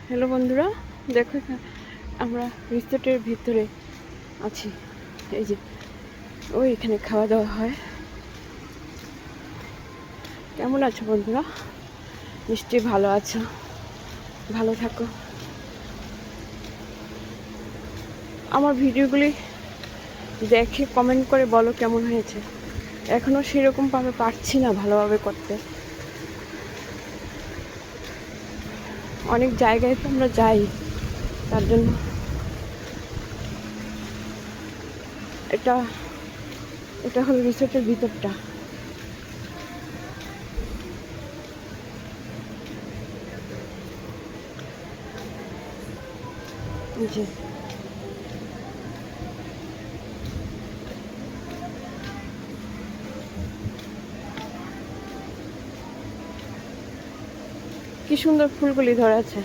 Hello বন্ধুরা, দেখো আমরা রিসোর্টের ভিতরে আছি। এই যে ওই এখানে খাওয়া দাওয়া হয়। কেমন আছো বন্ধুরা? নিশ্চয়ই ভালো আছো, ভালো থাকো। আমার ভিডিওগুলি দেখে কমেন্ট করে বলো কেমন হয়েছে। এখনও সেরকমভাবে পারছি না ভালোভাবে করতে। অনেক জায়গায় তো আমরা যাই, তার জন্য এটা এটা হলো রিসোর্টের ভিতরটা। জি, কি সুন্দর ফুলগুলি ধরে আছে।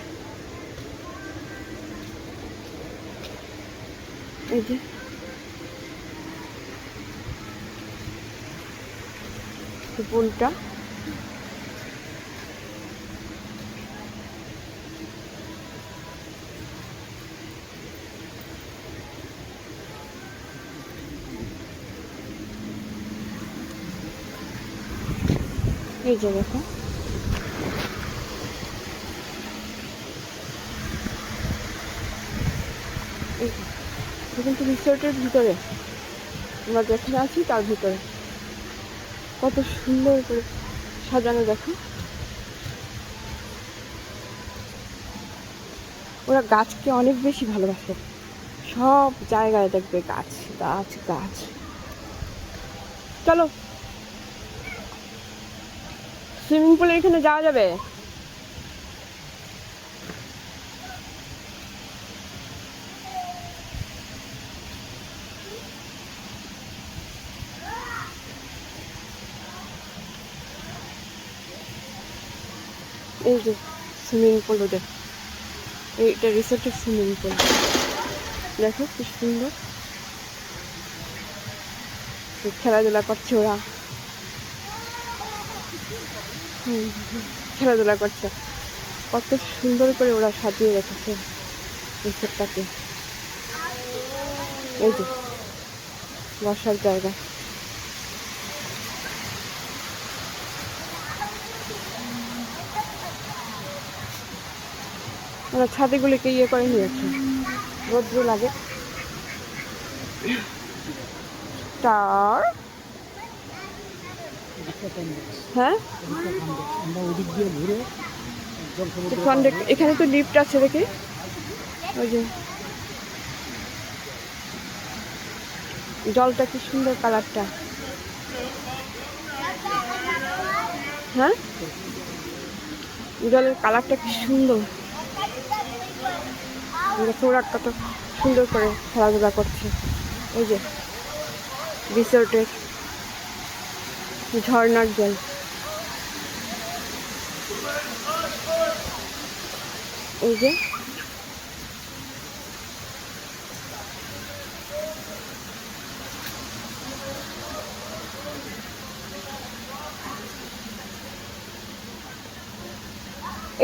এই যে ফুলটা, এই যে দেখো কিন্তু রিসোর্টের ভিতরে আমরা যেখানে আছি তার ভিতরে কত সুন্দর করে সাজানো। দেখো ওরা গাছকে অনেক বেশি ভালোবাসে। সব জায়গায় দেখবে গাছ গাছ গাছ। চলো সুইমিং পুলের এখানে যাওয়া যাবে। এই যে সুইমিং পুল, ওদের এইটা রিসোর্টের সুইমিং পুল। দেখো কি সুন্দর খেলাধুলা করছে ওরা। খেলাধুলা করছে। কত সুন্দর করে ওরা সাজিয়ে রেখেছে রিসোর্টটাকে। এই যে বসার জায়গা। ওরা ছাদেগুলিকে ইয়ে করে নিয়েছে, রোদ্র লাগে। স্টার, হ্যাঁ এখানে তো লিফট আছে দেখি। ওই যে জলটা কি সুন্দর কালারটা। হ্যাঁ জলের কালারটা কি সুন্দর। দেখো ওরা কত সুন্দর করে খেলাধুলা করছে। এই যে রিসোর্টের ঝর্ণার জল। এই যে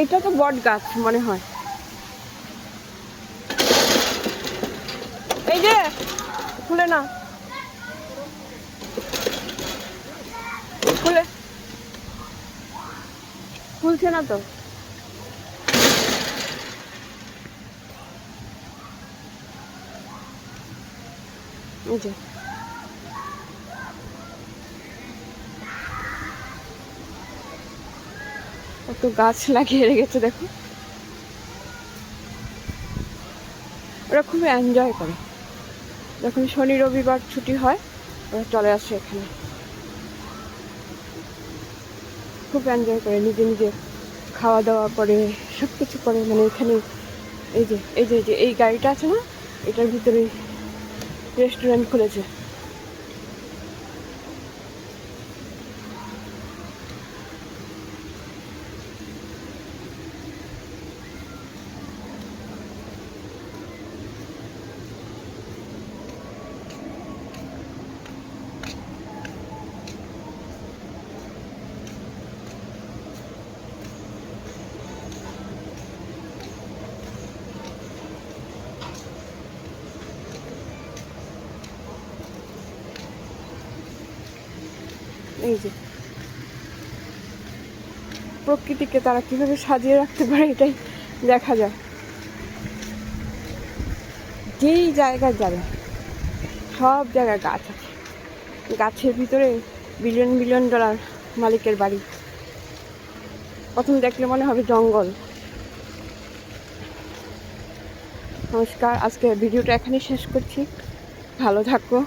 এটা তো বট গাছ মনে হয়। এই যে খুলে না, খুলে খুলছে না তো। এই যে কত গাছ লাগিয়ে রেখেছে দেখো। ওরা খুব এনজয় করে। যখন শনি রবিবার ছুটি হয় ওরা চলে আসে এখানে, খুব এনজয় করে, নিজে নিজে খাওয়া দাওয়া করে, সব কিছু করে। মানে এখানে এই যে এই যে এই গাড়িটা আছে না, এটার ভিতরে রেস্টুরেন্ট খুলেছে। এই যে প্রকৃতিকে তারা কিভাবে সাজিয়ে রাখতে পারে এটাই দেখা যায়। যেই জায়গায় যাবে সব জায়গায় গাছ আছে, গাছের ভিতরে বিলিয়ন বিলিয়ন ডলার মালিকের বাড়ি। প্রথম দেখলে মনে হবে জঙ্গল। নমস্কার, আজকে ভিডিওটা এখানেই শেষ করছি। ভালো থাকো।